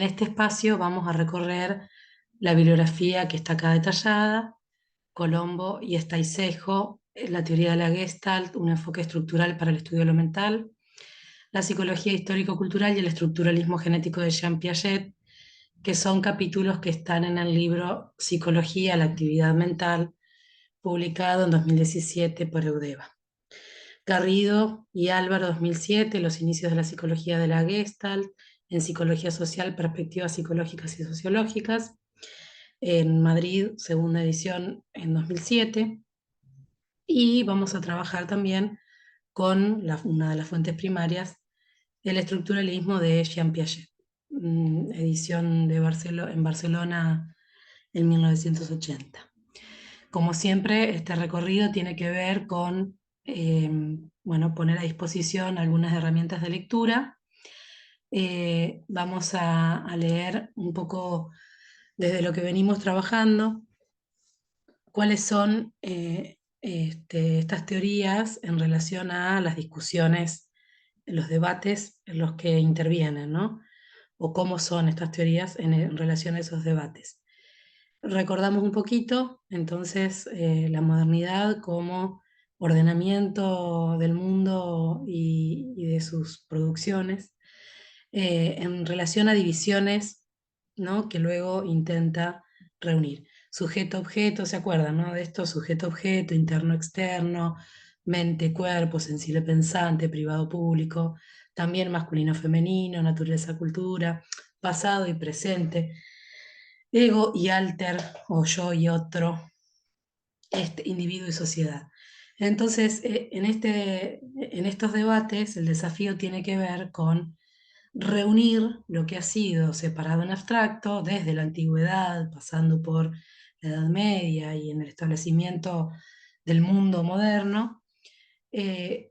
En este espacio vamos a recorrer la bibliografía que está acá detallada, Colombo y Estaisejo, la teoría de la Gestalt, un enfoque estructural para el estudio de lo mental, la psicología histórico-cultural y el estructuralismo genético de Jean Piaget, que son capítulos que están en el libro Psicología, la actividad mental, publicado en 2017 por Eudeva. Garrido y Álvaro, 2007, Los inicios de la psicología de la Gestalt, en Psicología Social, Perspectivas Psicológicas y Sociológicas, en Madrid, segunda edición en 2007. Y vamos a trabajar también con una de las fuentes primarias, el estructuralismo de Jean Piaget, edición en Barcelona en 1980. Como siempre, este recorrido tiene que ver con poner a disposición algunas herramientas de lectura. Vamos a leer un poco desde lo que venimos trabajando, cuáles son estas teorías en relación a las discusiones, los debates en los que intervienen, ¿no? O cómo son estas teorías en relación a esos debates. Recordamos un poquito, entonces, la modernidad como ordenamiento del mundo y de sus producciones, en relación a divisiones, ¿no? Que luego intenta reunir. Sujeto-objeto, ¿se acuerdan, no? De esto, sujeto-objeto, interno-externo, mente-cuerpo, sensible-pensante, privado-público, también masculino-femenino, naturaleza-cultura, pasado y presente, ego y alter, o yo y otro, individuo y sociedad. Entonces, en estos debates, el desafío tiene que ver con reunir lo que ha sido separado en abstracto desde la antigüedad, pasando por la Edad Media y en el establecimiento del mundo moderno, eh,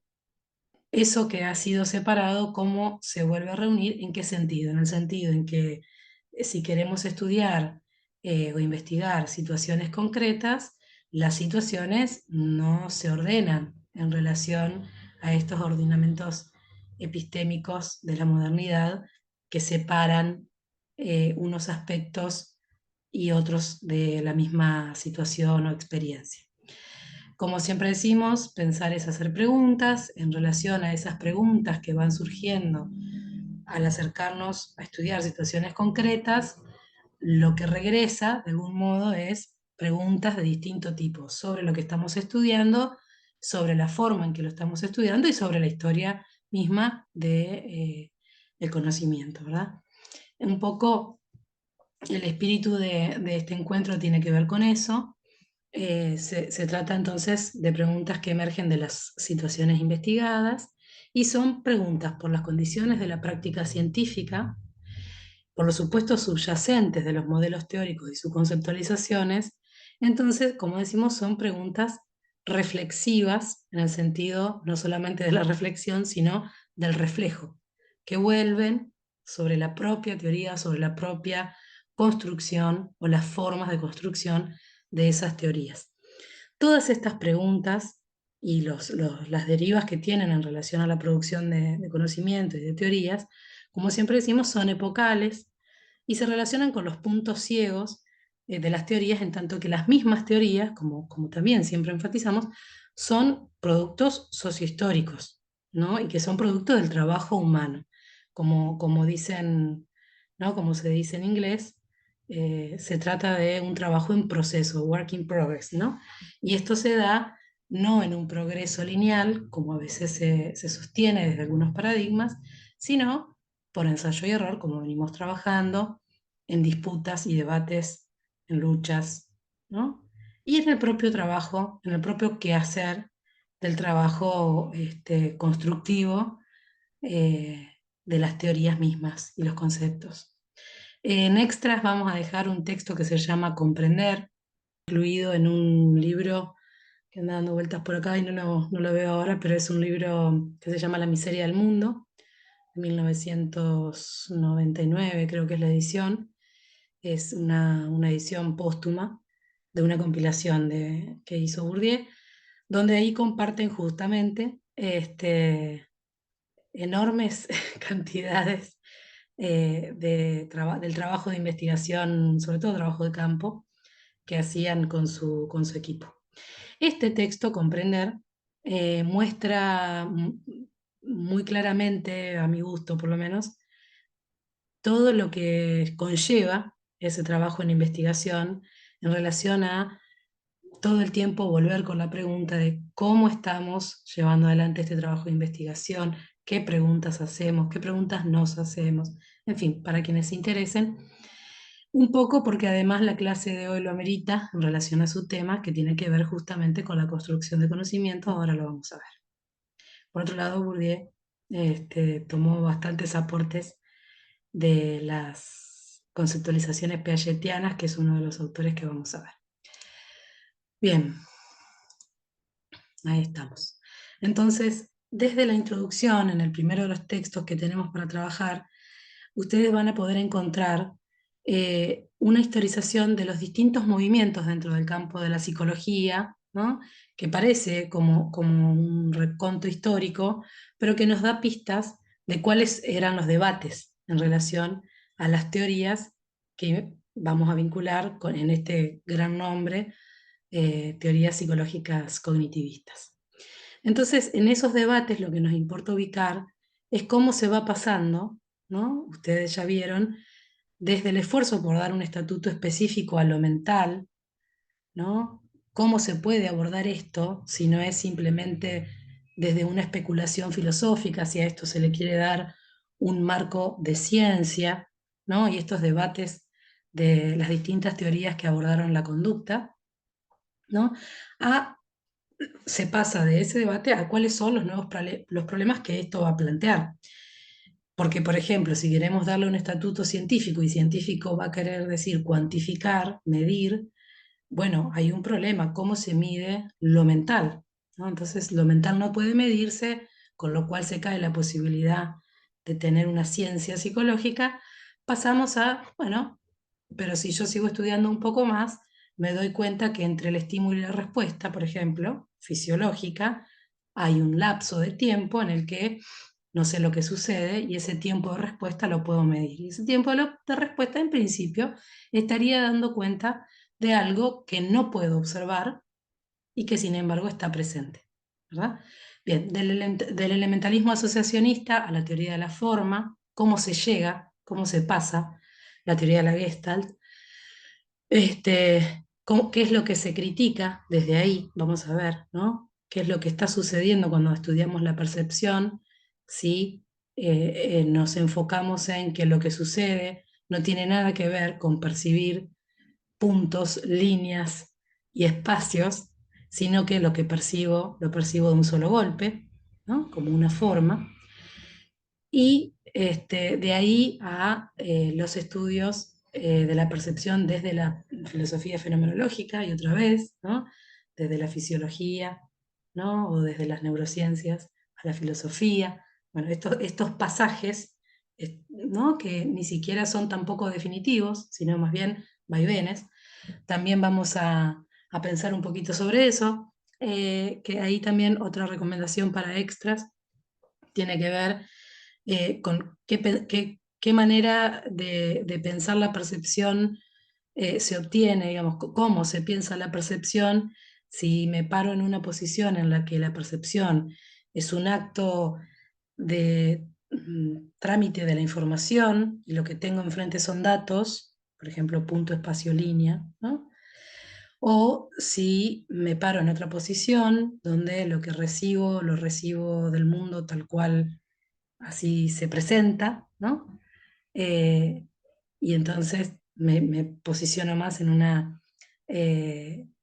eso que ha sido separado, cómo se vuelve a reunir, en qué sentido. En el sentido en que si queremos estudiar o investigar situaciones concretas, las situaciones no se ordenan en relación a estos ordenamientos epistémicos de la modernidad que separan unos aspectos y otros de la misma situación o experiencia. Como siempre decimos, pensar es hacer preguntas. En relación a esas preguntas que van surgiendo al acercarnos a estudiar situaciones concretas, lo que regresa de algún modo es preguntas de distinto tipo sobre lo que estamos estudiando, sobre la forma en que lo estamos estudiando y sobre la historia misma del conocimiento, ¿verdad? Un poco el espíritu de este encuentro tiene que ver con eso. Se trata entonces de preguntas que emergen de las situaciones investigadas y son preguntas por las condiciones de la práctica científica, por los supuestos subyacentes de los modelos teóricos y sus conceptualizaciones. Entonces, como decimos, son preguntas reflexivas en el sentido no solamente de la reflexión, sino del reflejo, que vuelven sobre la propia teoría, sobre la propia construcción o las formas de construcción de esas teorías. Todas estas preguntas y las derivas que tienen en relación a la producción de conocimiento y de teorías, como siempre decimos, son epocales y se relacionan con los puntos ciegos de las teorías, en tanto que las mismas teorías, como también siempre enfatizamos, son productos sociohistóricos, ¿no? Y que son productos del trabajo humano, como dicen, ¿no? Como se dice en inglés, se trata de un trabajo en proceso, work in progress, ¿no? Y esto se da no en un progreso lineal, como a veces se sostiene desde algunos paradigmas, sino por ensayo y error, como venimos trabajando, en disputas y debates, en luchas, ¿no? Y en el propio trabajo, en el propio quehacer del trabajo constructivo de las teorías mismas y los conceptos. En extras vamos a dejar un texto que se llama Comprender, incluido en un libro que anda dando vueltas por acá y no lo veo ahora, pero es un libro que se llama La miseria del mundo, de 1999 creo que es la edición. Es una edición póstuma de una compilación que hizo Bourdieu, donde ahí comparten justamente enormes cantidades del trabajo de investigación, sobre todo trabajo de campo, que hacían con su equipo. Este texto, Comprender, muestra muy claramente, a mi gusto por lo menos, todo lo que conlleva ese trabajo en investigación en relación a todo el tiempo volver con la pregunta de cómo estamos llevando adelante este trabajo de investigación, qué preguntas hacemos, qué preguntas nos hacemos, en fin, para quienes se interesen, un poco porque además la clase de hoy lo amerita en relación a su tema, que tiene que ver justamente con la construcción de conocimiento, ahora lo vamos a ver. Por otro lado, Bourdieu tomó bastantes aportes de las conceptualizaciones piagetianas, que es uno de los autores que vamos a ver. Bien, ahí estamos. Entonces, desde la introducción, en el primero de los textos que tenemos para trabajar, ustedes van a poder encontrar una historización de los distintos movimientos dentro del campo de la psicología, ¿no? Que parece como un reconto histórico, pero que nos da pistas de cuáles eran los debates en relación a las teorías que vamos a vincular en este gran nombre, teorías psicológicas cognitivistas. Entonces, en esos debates lo que nos importa ubicar es cómo se va pasando, ¿no? Ustedes ya vieron, desde el esfuerzo por dar un estatuto específico a lo mental, ¿no? ¿Cómo se puede abordar esto si no es simplemente desde una especulación filosófica, si a esto se le quiere dar un marco de ciencia, ¿no? Y estos debates de las distintas teorías que abordaron la conducta, ¿no? Se pasa de ese debate a cuáles son los problemas que esto va a plantear. Porque, por ejemplo, si queremos darle un estatuto científico y científico va a querer decir cuantificar, medir, bueno, hay un problema, ¿cómo se mide lo mental? ¿No? Entonces, lo mental no puede medirse, con lo cual se cae la posibilidad de tener una ciencia psicológica. Pasamos a, bueno, pero si yo sigo estudiando un poco más, me doy cuenta que entre el estímulo y la respuesta, por ejemplo, fisiológica, hay un lapso de tiempo en el que no sé lo que sucede y ese tiempo de respuesta lo puedo medir. Y ese tiempo de respuesta, en principio, estaría dando cuenta de algo que no puedo observar y que sin embargo está presente, ¿verdad? Bien, del elementalismo asociacionista a la teoría de la forma, cómo se llega, cómo se pasa, la teoría de la Gestalt, qué es lo que se critica desde ahí, vamos a ver, ¿no? ¿Qué es lo que está sucediendo cuando estudiamos la percepción? Si nos enfocamos en que lo que sucede no tiene nada que ver con percibir puntos, líneas y espacios, sino que lo que percibo, lo percibo de un solo golpe, ¿no? Como una forma. Y de ahí a los estudios de la percepción desde la filosofía fenomenológica y otra vez, ¿no? Desde la fisiología, ¿no? O desde las neurociencias a la filosofía. Bueno, estos pasajes, ¿no? Que ni siquiera son tampoco definitivos, sino más bien vaivenes, también vamos a pensar un poquito sobre eso, que ahí también otra recomendación para extras tiene que ver con qué manera de pensar la percepción se obtiene, digamos, cómo se piensa la percepción si me paro en una posición en la que la percepción es un acto de trámite de la información y lo que tengo enfrente son datos, por ejemplo, punto, espacio, línea, ¿no? O si me paro en otra posición donde lo que recibo lo recibo del mundo tal cual así se presenta, ¿no? Eh, y entonces me posiciono más en una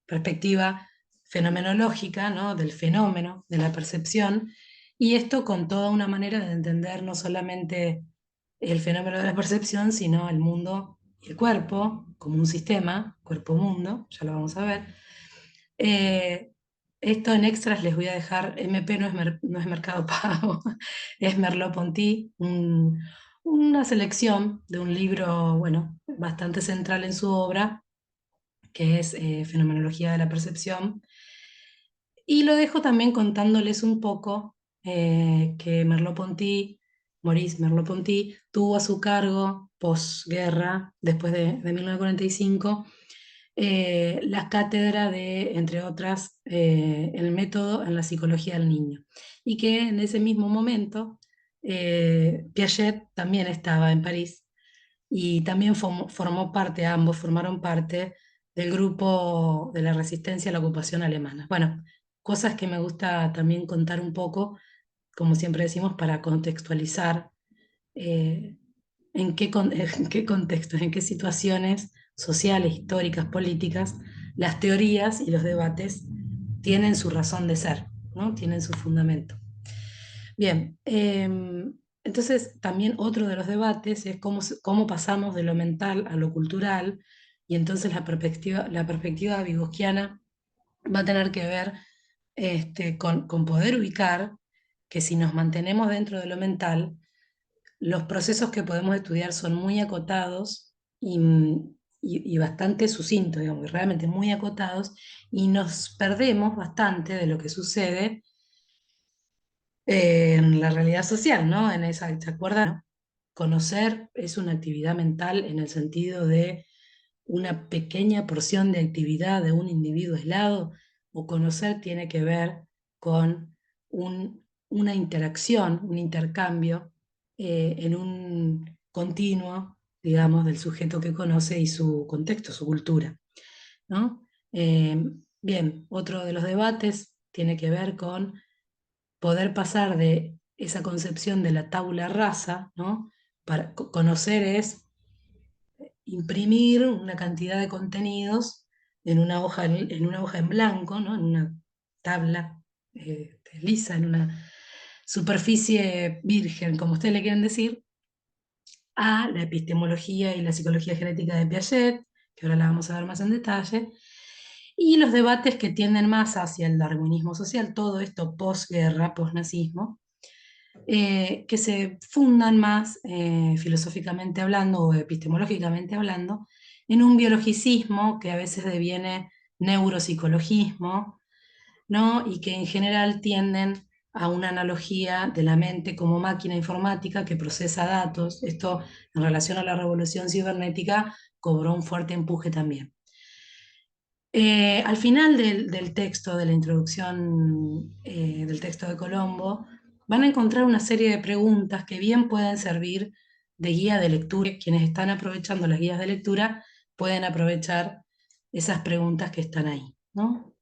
perspectiva fenomenológica, ¿no? Del fenómeno, de la percepción, y esto con toda una manera de entender no solamente el fenómeno de la percepción, sino el mundo y el cuerpo como un sistema, cuerpo-mundo, ya lo vamos a ver. Eh, Esto en extras les voy a dejar, MP no es Mercado Pago, es Merleau-Ponty, una selección de un libro, bueno, bastante central en su obra, que es Fenomenología de la Percepción. Y lo dejo también contándoles un poco que Merleau-Ponty Maurice Merleau-Ponty, tuvo a su cargo, posguerra, después de 1945, la cátedra de, entre otras, el método en la psicología del niño. Y que en ese mismo momento Piaget también estaba en París y también formó parte, ambos formaron parte del grupo de la resistencia a la ocupación alemana. Bueno, cosas que me gusta también contar un poco, como siempre decimos, para contextualizar eh, en qué contextos, en qué situaciones sociales, históricas, políticas, las teorías y los debates tienen su razón de ser, ¿no? Tienen su fundamento. Bien, entonces también otro de los debates es cómo pasamos de lo mental a lo cultural, y entonces la perspectiva vygotskiana va a tener que ver con poder ubicar que si nos mantenemos dentro de lo mental, los procesos que podemos estudiar son muy acotados y bastante sucintos, digamos, y realmente muy acotados, y nos perdemos bastante de lo que sucede en la realidad social, ¿no? En esa, ¿se acuerdan? Conocer es una actividad mental en el sentido de una pequeña porción de actividad de un individuo aislado, o conocer tiene que ver con una interacción, un intercambio en un continuo, digamos, del sujeto que conoce y su contexto, su cultura, ¿no? Bien, otro de los debates tiene que ver con poder pasar de esa concepción de la tabula rasa, ¿no? Para conocer es imprimir una cantidad de contenidos en una hoja en blanco, ¿no? En una tabla lisa, en una superficie virgen, como ustedes le quieren decir, a la epistemología y la psicología genética de Piaget, que ahora la vamos a ver más en detalle, y los debates que tienden más hacia el darwinismo social, todo esto posguerra, posnazismo, que se fundan más filosóficamente hablando o epistemológicamente hablando en un biologicismo que a veces deviene neuropsicologismo, ¿no? Y que en general tienden a una analogía de la mente como máquina informática que procesa datos. Esto en relación a la revolución cibernética cobró un fuerte empuje también. Al final del texto, de la introducción del texto de Colombo, van a encontrar una serie de preguntas que bien pueden servir de guía de lectura. Quienes están aprovechando las guías de lectura pueden aprovechar esas preguntas que están ahí, ¿no?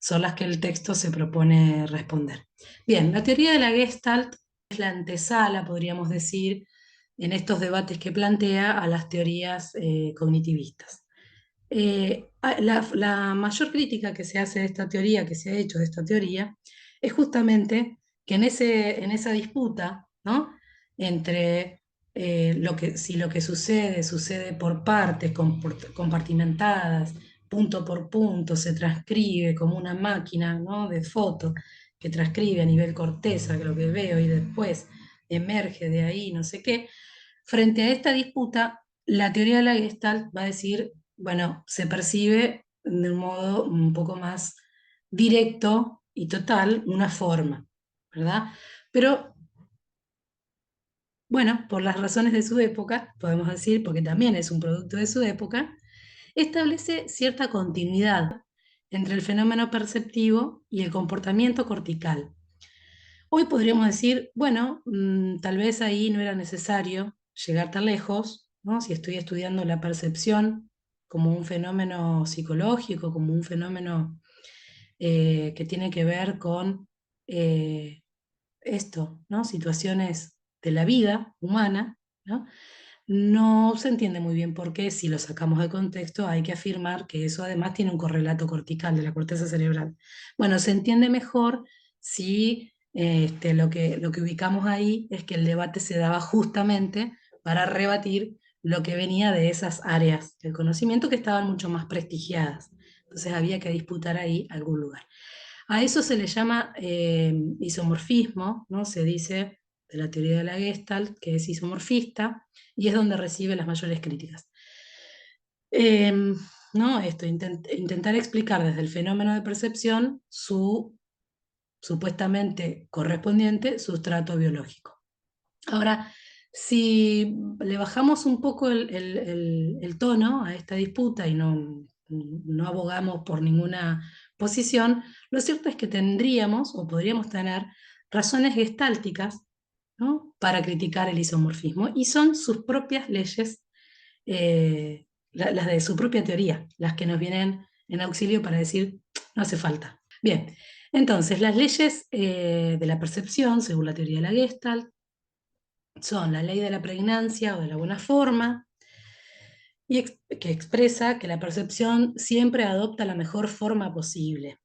Son las que el texto se propone responder. Bien, la teoría de la Gestalt es la antesala, podríamos decir, en estos debates que plantea a las teorías cognitivistas. La mayor crítica que se hace de esta teoría, que se ha hecho de esta teoría, es justamente que en esa disputa, ¿no? Entre si lo que sucede sucede por partes compartimentadas, punto por punto, se transcribe como una máquina, ¿no? De foto que transcribe a nivel corteza lo que veo y después emerge de ahí, no sé qué. Frente a esta disputa, la teoría de la Gestalt va a decir, bueno, se percibe de un modo un poco más directo y total una forma, ¿verdad? Pero bueno, por las razones de su época, podemos decir, porque también es un producto de su época, establece cierta continuidad entre el fenómeno perceptivo y el comportamiento cortical. Hoy podríamos decir, bueno, tal vez ahí no era necesario llegar tan lejos, ¿no? Si estoy estudiando la percepción como un fenómeno psicológico, como un fenómeno que tiene que ver con eh, esto, ¿no? Situaciones de la vida humana, ¿no? No se entiende muy bien por qué, si lo sacamos de contexto, hay que afirmar que eso además tiene un correlato cortical de la corteza cerebral. Bueno, se entiende mejor si lo que ubicamos ahí es que el debate se daba justamente para rebatir lo que venía de esas áreas del conocimiento que estaban mucho más prestigiadas. Entonces había que disputar ahí algún lugar. A eso se le llama isomorfismo, ¿no? Se dice de la teoría de la Gestalt que es isomorfista y es donde recibe las mayores críticas. ¿No? Intentar explicar desde el fenómeno de percepción su supuestamente correspondiente sustrato biológico. Ahora, si le bajamos un poco el tono a esta disputa y no abogamos por ninguna posición, lo cierto es que tendríamos o podríamos tener razones gestálticas, ¿no?, para criticar el isomorfismo, y son sus propias leyes, las de su propia teoría, las que nos vienen en auxilio para decir, no hace falta. Bien, entonces las leyes de la percepción, según la teoría de la Gestalt, son la ley de la pregnancia o de la buena forma, que expresa que la percepción siempre adopta la mejor forma posible,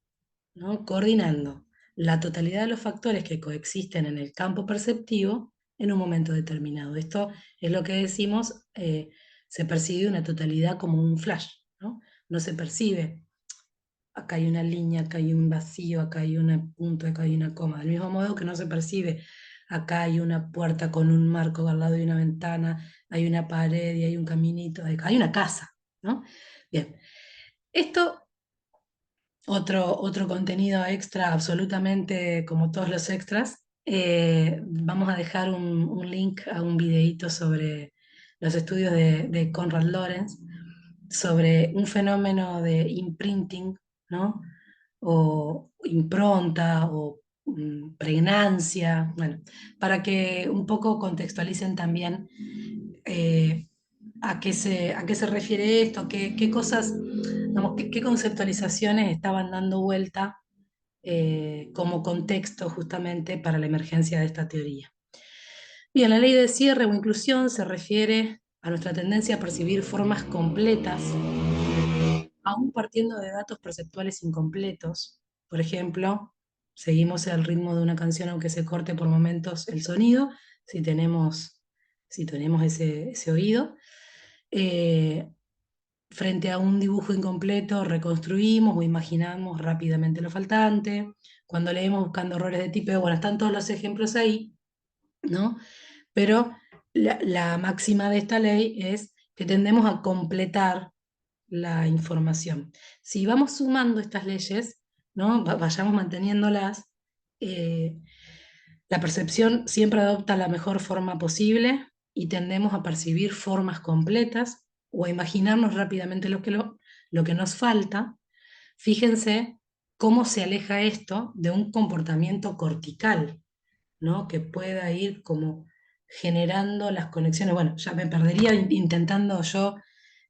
¿no?, coordinando la totalidad de los factores que coexisten en el campo perceptivo en un momento determinado. Esto es lo que decimos, se percibe una totalidad como un flash, ¿no? No se percibe, acá hay una línea, acá hay un vacío, acá hay un punto, acá hay una coma. Del mismo modo que no se percibe, acá hay una puerta con un marco al lado de una ventana, hay una pared y hay un caminito, hay una casa, ¿no? Bien, esto, otro contenido extra, absolutamente como todos los extras. Vamos a dejar un link a un videíto sobre los estudios de Konrad Lorenz, sobre un fenómeno de imprinting, ¿no?, o impronta, o pregnancia, bueno, para que un poco contextualicen también a qué se refiere esto, qué cosas, digamos, qué conceptualizaciones estaban dando vuelta como contexto justamente para la emergencia de esta teoría. Bien, la ley de cierre o inclusión se refiere a nuestra tendencia a percibir formas completas, aún partiendo de datos perceptuales incompletos. Por ejemplo, seguimos el ritmo de una canción aunque se corte por momentos el sonido, si tenemos, si tenemos ese oído. Eh, Frente a un dibujo incompleto, reconstruimos o imaginamos rápidamente lo faltante. Cuando leemos buscando errores de tipeo, bueno, están todos los ejemplos ahí, ¿no? Pero la máxima de esta ley es que tendemos a completar la información. Si vamos sumando estas leyes, ¿no?, vayamos manteniéndolas, eh, la percepción siempre adopta la mejor forma posible y tendemos a percibir formas completas o a imaginarnos rápidamente lo que nos falta. Fíjense cómo se aleja esto de un comportamiento cortical, ¿no?, que pueda ir como generando las conexiones. Bueno, ya me perdería intentando yo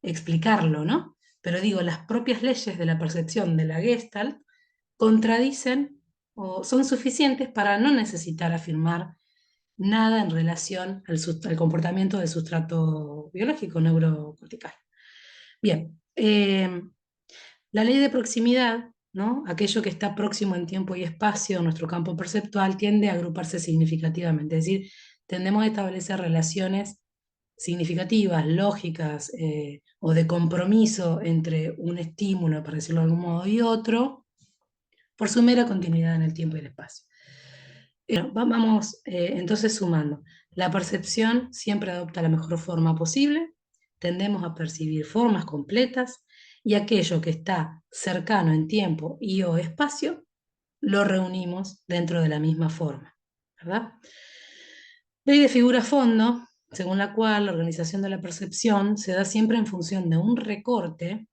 explicarlo, ¿no? Pero digo, las propias leyes de la percepción de la Gestalt contradicen o son suficientes para no necesitar afirmar nada en relación al comportamiento del sustrato biológico neurocortical. Bien, la ley de proximidad, ¿no?, aquello que está próximo en tiempo y espacio, nuestro campo perceptual, tiende a agruparse significativamente, es decir, tendemos a establecer relaciones significativas, lógicas, o de compromiso entre un estímulo, para decirlo de algún modo, y otro, por su mera continuidad en el tiempo y el espacio. Vamos entonces sumando. La percepción siempre adopta la mejor forma posible, tendemos a percibir formas completas, y aquello que está cercano en tiempo y o espacio lo reunimos dentro de la misma forma, ¿verdad? Ley de figura-fondo, según la cual la organización de la percepción se da siempre en función de un recorte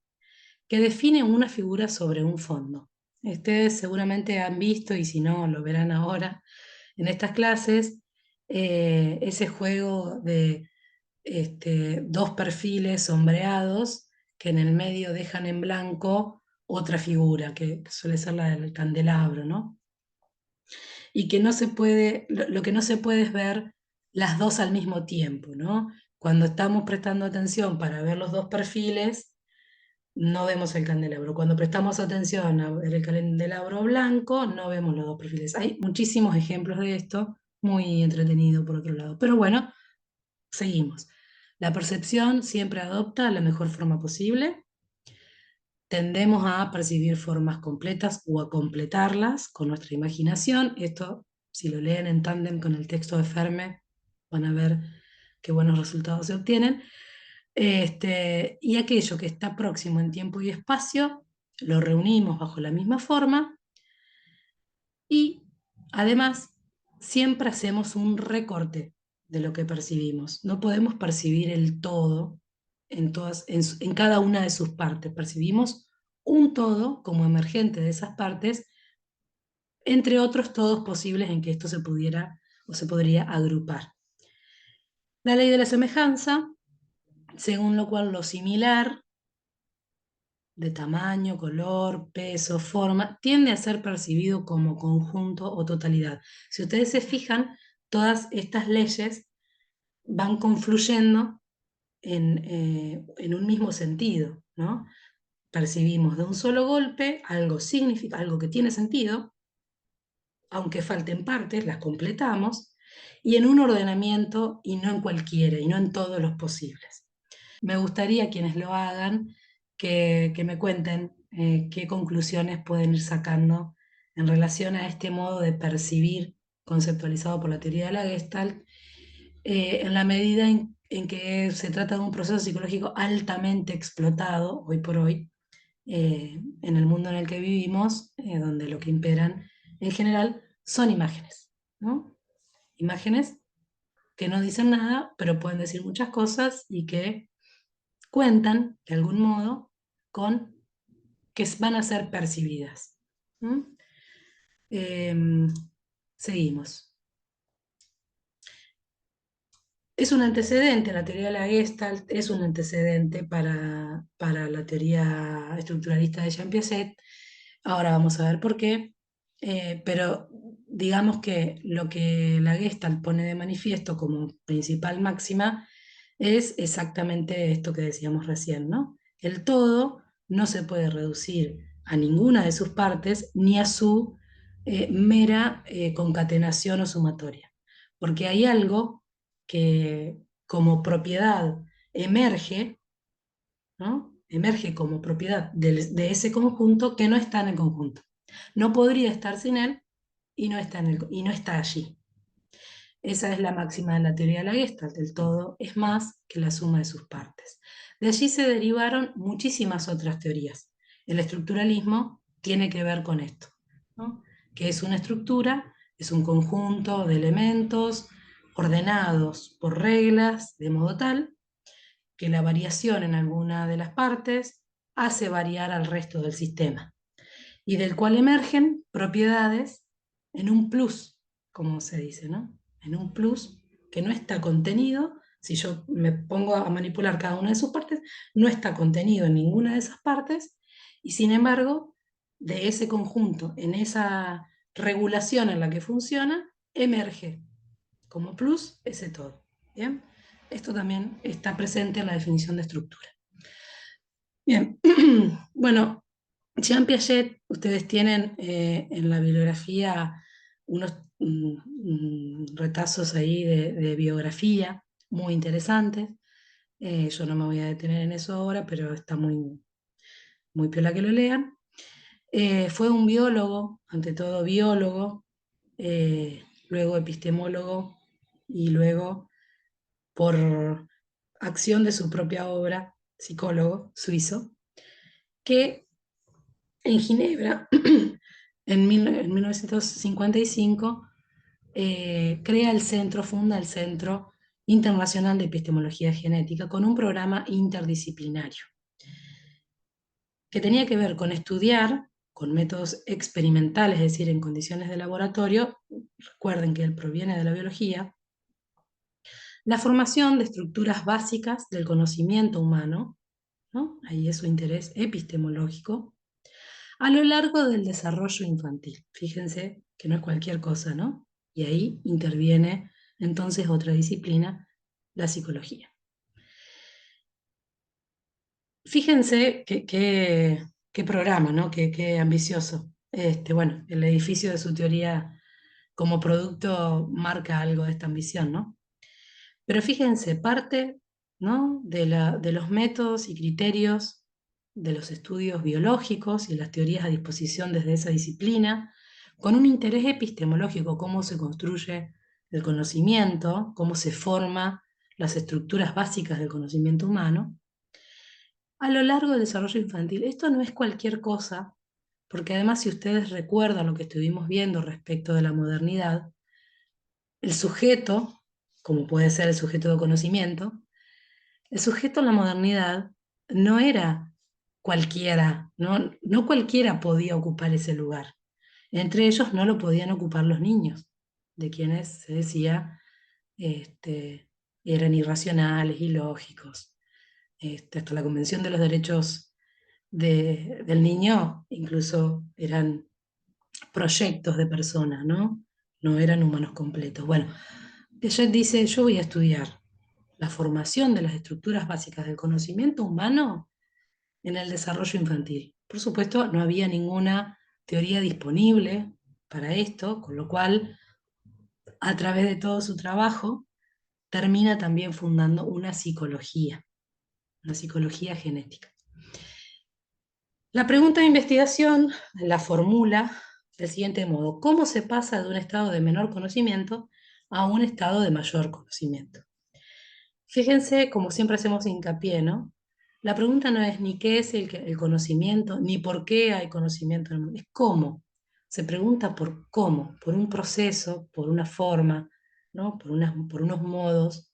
que define una figura sobre un fondo. Ustedes seguramente han visto, y si no, lo verán ahora en estas clases, ese juego de dos perfiles sombreados que en el medio dejan en blanco otra figura, que suele ser la del candelabro, ¿no? Y que no se puede, lo que no se puede es ver las dos al mismo tiempo, ¿no? Cuando estamos prestando atención para ver los dos perfiles, no vemos el candelabro. Cuando prestamos atención a ver el candelabro blanco, no vemos los dos perfiles. Hay muchísimos ejemplos de esto, muy entretenido por otro lado. Pero bueno, seguimos. La percepción siempre adopta la mejor forma posible. Tendemos a percibir formas completas o a completarlas con nuestra imaginación. Esto, si lo leen en tándem con el texto de Ferme, van a ver qué buenos resultados se obtienen. Y aquello que está próximo en tiempo y espacio, lo reunimos bajo la misma forma, y además siempre hacemos un recorte de lo que percibimos. No podemos percibir el todo en cada una de sus partes. Percibimos un todo como emergente de esas partes, entre otros todos posibles en que esto se pudiera o se podría agrupar. La ley de la semejanza, según lo cual lo similar, de tamaño, color, peso, forma, tiende a ser percibido como conjunto o totalidad. Si ustedes se fijan, todas estas leyes van confluyendo en un mismo sentido, ¿no? Percibimos de un solo golpe algo significa, algo que tiene sentido, aunque falten partes, las completamos, y en un ordenamiento y no en cualquiera, y no en todos los posibles. Me gustaría quienes lo hagan que me cuenten qué conclusiones pueden ir sacando en relación a este modo de percibir conceptualizado por la teoría de la Gestalt, en la medida en que se trata de un proceso psicológico altamente explotado hoy por hoy, en el mundo en el que vivimos, donde lo que imperan en general son imágenes, ¿no? Imágenes que no dicen nada, pero pueden decir muchas cosas y que cuentan, de algún modo, con que van a ser percibidas. ¿Mm? Seguimos. Es un antecedente, la teoría de la Gestalt es un antecedente para la teoría estructuralista de Jean Piaget. Ahora vamos a ver por qué. Pero digamos que lo que la Gestalt pone de manifiesto como principal máxima es exactamente esto que decíamos recién, ¿no? El todo no se puede reducir a ninguna de sus partes ni a su mera concatenación o sumatoria, porque hay algo que como propiedad emerge, ¿no? Emerge como propiedad de ese conjunto que no está en el conjunto. No podría estar sin él y no está, y no está allí. Esa es la máxima de la teoría de la Gestalt, el todo es más que la suma de sus partes. De allí se derivaron muchísimas otras teorías. El estructuralismo tiene que ver con esto, ¿no? Que es una estructura, es un conjunto de elementos ordenados por reglas, de modo tal que la variación en alguna de las partes hace variar al resto del sistema, y del cual emergen propiedades en un plus, como se dice, ¿no? En un plus que no está contenido, si yo me pongo a manipular cada una de sus partes, no está contenido en ninguna de esas partes, y sin embargo, de ese conjunto, en esa regulación en la que funciona, emerge como plus ese todo. ¿Bien? Esto también está presente en la definición de estructura. Bien, bueno, Jean Piaget, ustedes tienen en la bibliografía unos retazos ahí de biografía muy interesantes. Yo no me voy a detener en eso ahora, pero está muy piola que lo lean. Fue un biólogo, ante todo biólogo, luego epistemólogo y luego, por acción de su propia obra, psicólogo suizo, que en Ginebra, en 1955, crea el centro, funda el Centro Internacional de Epistemología Genética con un programa interdisciplinario que tenía que ver con estudiar con métodos experimentales, es decir, en condiciones de laboratorio. Recuerden que él proviene de la biología, la formación de estructuras básicas del conocimiento humano, ¿no? Ahí es su interés epistemológico, a lo largo del desarrollo infantil. Fíjense que no es cualquier cosa, ¿no? Y ahí interviene entonces otra disciplina, la psicología. Fíjense qué programa, ¿no? Qué ambicioso. Bueno, el edificio de su teoría como producto marca algo de esta ambición, ¿no? Pero fíjense, parte, ¿no? de los métodos y criterios de los estudios biológicos y las teorías a disposición desde esa disciplina, con un interés epistemológico, cómo se construye el conocimiento, cómo se forma las estructuras básicas del conocimiento humano, a lo largo del desarrollo infantil. Esto no es cualquier cosa, porque además si ustedes recuerdan lo que estuvimos viendo respecto de la modernidad, el sujeto como puede ser el sujeto de conocimiento, el sujeto en la modernidad no era cualquiera, no cualquiera podía ocupar ese lugar. Entre ellos no lo podían ocupar los niños, de quienes se decía eran irracionales, ilógicos. Hasta la Convención de los Derechos del Niño incluso eran proyectos de personas, ¿no? No eran humanos completos. Bueno, Piaget dice, yo voy a estudiar la formación de las estructuras básicas del conocimiento humano en el desarrollo infantil. Por supuesto, no había ninguna teoría disponible para esto, con lo cual, a través de todo su trabajo, termina también fundando una psicología genética. La pregunta de investigación la formula del siguiente modo: ¿cómo se pasa de un estado de menor conocimiento a un estado de mayor conocimiento? Fíjense, como siempre hacemos hincapié, ¿no? La pregunta no es ni qué es el conocimiento, ni por qué hay conocimiento en el mundo, es cómo. Se pregunta por cómo, por un proceso, por una forma, ¿no? Por unos modos,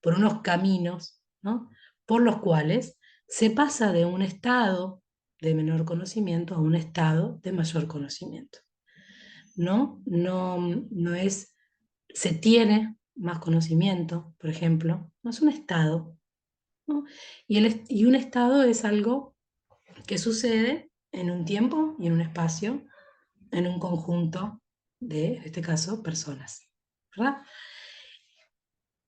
por unos caminos, ¿no? Por los cuales se pasa de un estado de menor conocimiento a un estado de mayor conocimiento. No es, se tiene más conocimiento, por ejemplo, no es un estado, ¿no? Y un estado es algo que sucede en un tiempo y en un espacio, en un conjunto de, en este caso, personas, ¿verdad?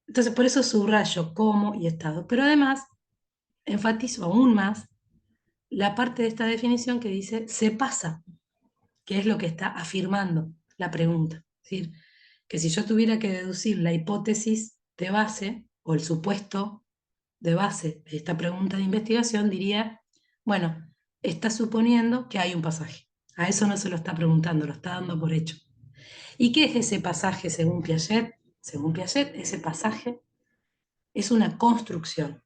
Entonces, por eso subrayo cómo y estado, pero además enfatizo aún más la parte de esta definición que dice se pasa, que es lo que está afirmando la pregunta. Es decir, que si yo tuviera que deducir la hipótesis de base o el supuesto de base de esta pregunta de investigación, diría, bueno, está suponiendo que hay un pasaje. A eso no se lo está preguntando, lo está dando por hecho. ¿Y qué es ese pasaje según Piaget? Según Piaget, ese pasaje es una construcción,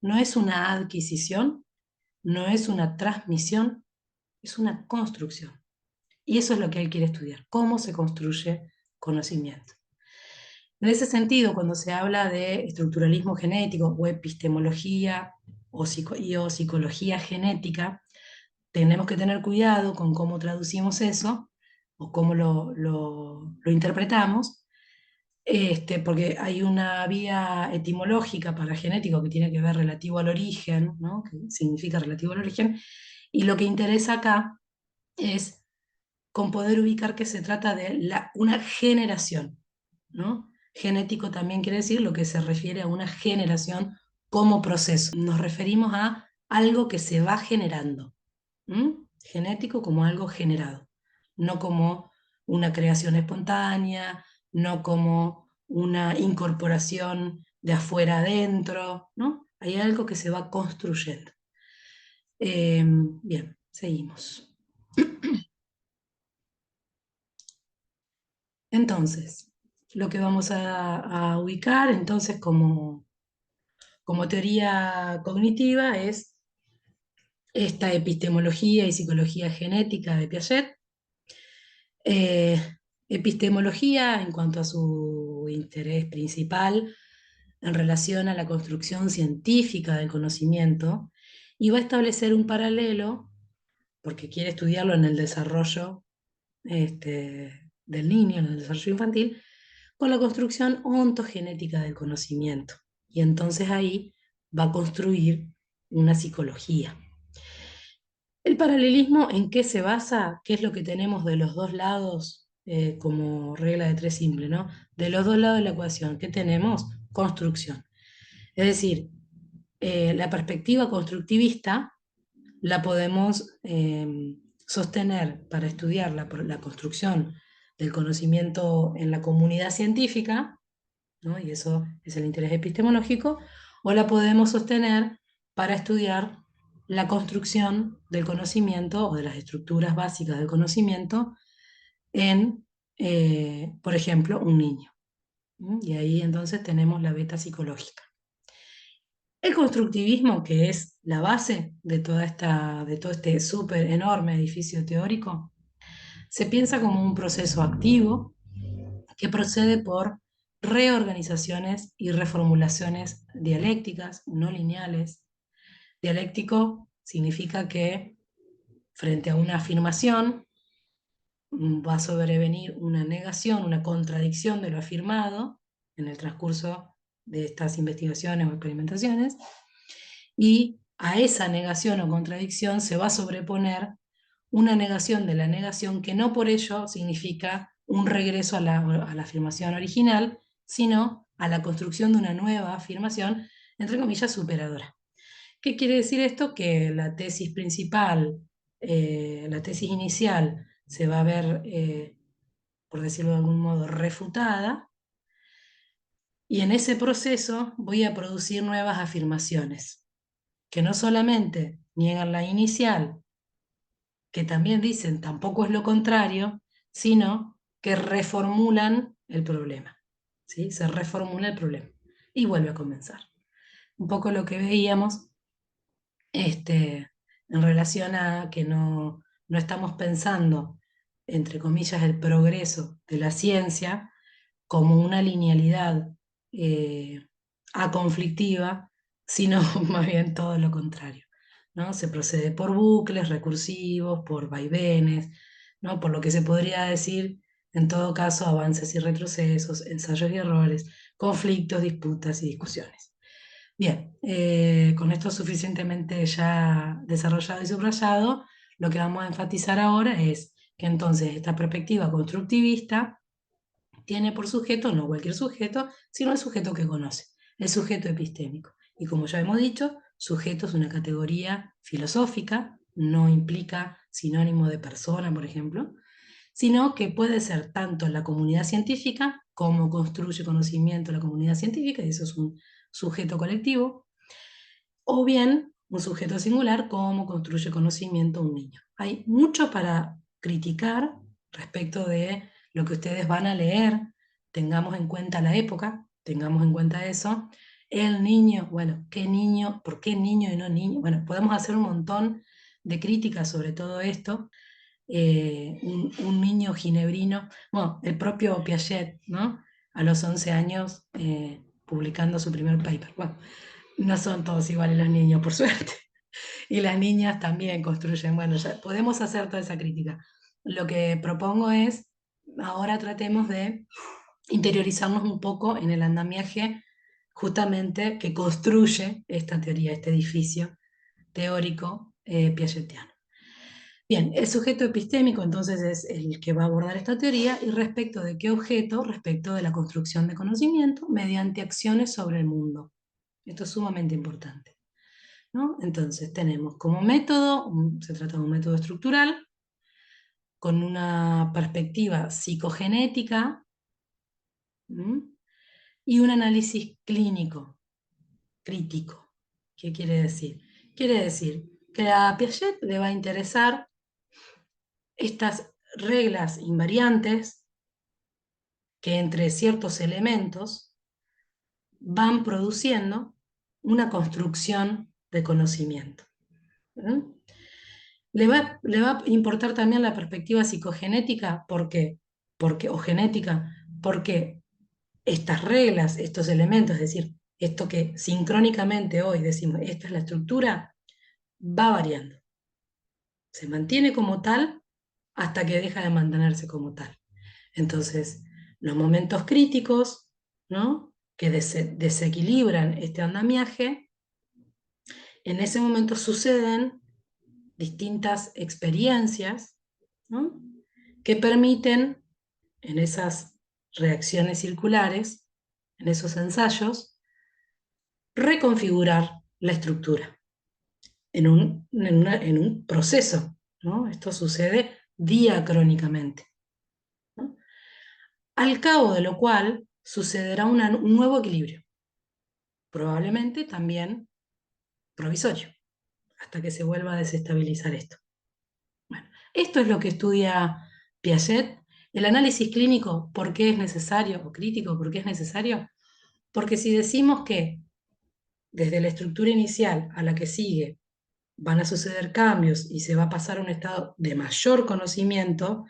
no es una adquisición, no es una transmisión, es una construcción. Y eso es lo que él quiere estudiar, cómo se construye conocimiento. En ese sentido, cuando se habla de estructuralismo genético o epistemología o psicología genética, tenemos que tener cuidado con cómo traducimos eso o cómo lo interpretamos, porque hay una vía etimológica para genético que tiene que ver relativo al origen, ¿no? Que significa relativo al origen, y lo que interesa acá es con poder ubicar que se trata de una generación, ¿no? Genético también quiere decir lo que se refiere a una generación como proceso. Nos referimos a algo que se va generando. Genético como algo generado, no como una creación espontánea, no como una incorporación de afuera adentro, ¿no? Hay algo que se va construyendo. Bien, seguimos. Entonces, lo que vamos a ubicar entonces como teoría cognitiva es esta epistemología y psicología genética de Piaget. Eh, Epistemología en cuanto a su interés principal en relación a la construcción científica del conocimiento, y va a establecer un paralelo, porque quiere estudiarlo en el desarrollo del niño, en el desarrollo infantil, con la construcción ontogenética del conocimiento. Y entonces ahí va a construir una psicología. ¿El paralelismo en qué se basa? ¿Qué es lo que tenemos de los dos lados como regla de tres simple, ¿no? De los dos lados de la ecuación, ¿qué tenemos? Construcción. Es decir, la perspectiva constructivista la podemos sostener para estudiar la construcción del conocimiento en la comunidad científica, ¿no? Y eso es el interés epistemológico, o la podemos sostener para estudiar la construcción del conocimiento o de las estructuras básicas del conocimiento en, por ejemplo, un niño. Y ahí entonces tenemos la beta psicológica. El constructivismo, que es la base de todo este súper enorme edificio teórico, se piensa como un proceso activo que procede por reorganizaciones y reformulaciones dialécticas, no lineales. Dialéctico significa que frente a una afirmación va a sobrevenir una negación, una contradicción de lo afirmado en el transcurso de estas investigaciones o experimentaciones, y a esa negación o contradicción se va a sobreponer una negación de la negación que no por ello significa un regreso a la afirmación original, sino a la construcción de una nueva afirmación, entre comillas, superadora. ¿Qué quiere decir esto? Que la tesis principal, la tesis inicial, se va a ver, por decirlo de algún modo, refutada, y en ese proceso voy a producir nuevas afirmaciones, que no solamente niegan la inicial, que también dicen tampoco es lo contrario, sino que reformulan el problema. ¿Sí? Se reformula el problema y vuelve a comenzar. Un poco lo que veíamos en relación a que no estamos pensando, entre comillas, el progreso de la ciencia como una linealidad aconflictiva, sino más bien todo lo contrario, ¿no? Se procede por bucles recursivos, por vaivenes, ¿no? Por lo que se podría decir, en todo caso, avances y retrocesos, ensayos y errores, conflictos, disputas y discusiones. Bien, con esto suficientemente ya desarrollado y subrayado, lo que vamos a enfatizar ahora es que entonces esta perspectiva constructivista tiene por sujeto no cualquier sujeto, sino el sujeto que conoce, el sujeto epistémico. Y como ya hemos dicho, sujeto es una categoría filosófica, no implica sinónimo de persona, por ejemplo, sino que puede ser tanto la comunidad científica, como construye conocimiento la comunidad científica, y eso es un sujeto colectivo, o bien un sujeto singular, como construye conocimiento un niño. Hay mucho para criticar respecto de lo que ustedes van a leer, tengamos en cuenta la época, tengamos en cuenta eso. El niño, bueno, ¿qué niño? ¿Por qué niño y no niño? Bueno, podemos hacer un montón de críticas sobre todo esto. Un niño ginebrino, bueno, el propio Piaget, ¿no? A los 11 años publicando su primer paper. Bueno, no son todos iguales los niños, por suerte. Y las niñas también construyen. Bueno, ya podemos hacer toda esa crítica. Lo que propongo es, ahora tratemos de interiorizarnos un poco en el andamiaje justamente que construye esta teoría, este edificio teórico piagetiano. Bien, el sujeto epistémico entonces es el que va a abordar esta teoría y respecto de qué objeto, respecto de la construcción de conocimiento mediante acciones sobre el mundo. Esto es sumamente importante, ¿no? Entonces tenemos como método, se trata de un método estructural, con una perspectiva psicogenética, ¿m? Y un análisis clínico, crítico. ¿Qué quiere decir? Quiere decir que a Piaget le va a interesar estas reglas invariantes que entre ciertos elementos van produciendo una construcción de conocimiento. ¿Mm? Le va a importar también la perspectiva psicogenética, ¿por qué? O genética, porque estas reglas, estos elementos, es decir, esto que sincrónicamente hoy decimos, esta es la estructura, va variando. Se mantiene como tal hasta que deja de mantenerse como tal. Entonces, los momentos críticos, ¿no? Que desequilibran este andamiaje, en ese momento suceden distintas experiencias, ¿no? Que permiten en esas reacciones circulares, en esos ensayos, reconfigurar la estructura en un proceso, ¿no? Esto sucede diacrónicamente, ¿no? Al cabo de lo cual sucederá un nuevo equilibrio, probablemente también provisorio, hasta que se vuelva a desestabilizar esto. Bueno, esto es lo que estudia Piaget. El análisis clínico, ¿por qué es necesario? O crítico, ¿por qué es necesario? Porque si decimos que desde la estructura inicial a la que sigue van a suceder cambios y se va a pasar a un estado de mayor conocimiento,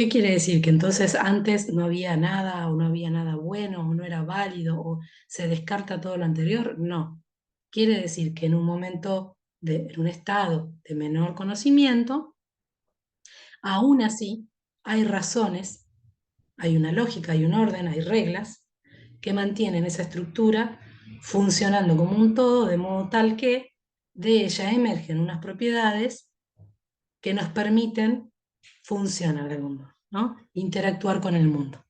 ¿Qué quiere decir? ¿Que entonces antes no había nada o no había nada bueno o no era válido o se descarta todo lo anterior? No. Quiere decir que en un momento, en un estado de menor conocimiento, aún así hay razones, hay una lógica, hay un orden, hay reglas que mantienen esa estructura funcionando como un todo, de modo tal que de ella emergen unas propiedades que nos permiten funcionar en el mundo, ¿no? Interactuar con el mundo.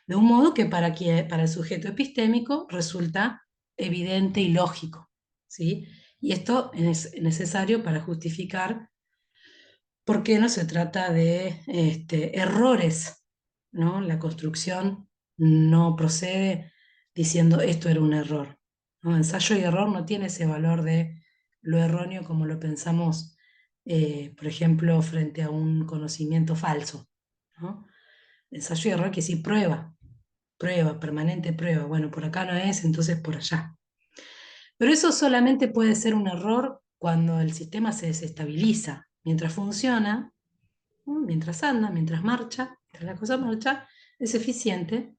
De un modo que para el sujeto epistémico resulta evidente y lógico, ¿sí? Y esto es necesario para justificar por qué no se trata de errores, ¿no? La construcción no procede diciendo esto era un error, ¿no? Ensayo y error no tiene ese valor de lo erróneo como lo pensamos, por ejemplo, frente a un conocimiento falso, ¿no? Ensayo y error que sí prueba, permanente prueba. Bueno, por acá no es, entonces por allá. Pero eso solamente puede ser un error cuando el sistema se desestabiliza. Mientras funciona, ¿no? Mientras anda, mientras marcha, mientras la cosa marcha, es eficiente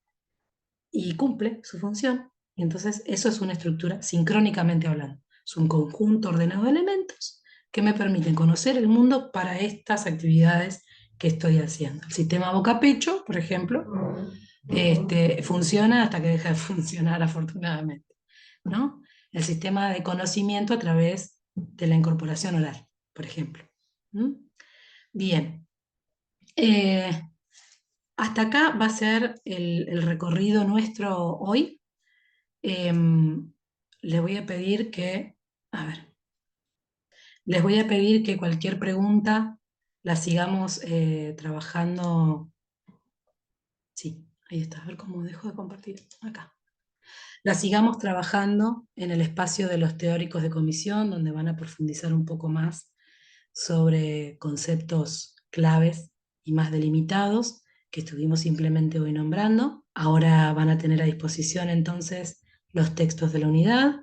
y cumple su función. Y entonces eso es una estructura sincrónicamente hablando. Es un conjunto ordenado de elementos que me permiten conocer el mundo para estas actividades que estoy haciendo. El sistema boca-pecho, por ejemplo, funciona hasta que deja de funcionar, afortunadamente, ¿no? El sistema de conocimiento a través de la incorporación oral, por ejemplo. ¿Mm? Bien. Eh, Hasta acá va a ser el recorrido nuestro hoy. Les voy a pedir que, a ver, les voy a pedir que cualquier pregunta la sigamos trabajando. Sí, ahí está. A ver cómo dejo de compartir. Acá. La sigamos trabajando en el espacio de los teóricos de comisión, donde van a profundizar un poco más sobre conceptos claves y más delimitados que estuvimos simplemente hoy nombrando. Ahora van a tener a disposición entonces los textos de la unidad,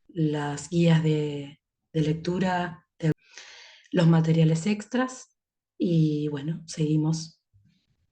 las guías de lectura, los materiales extras y bueno, seguimos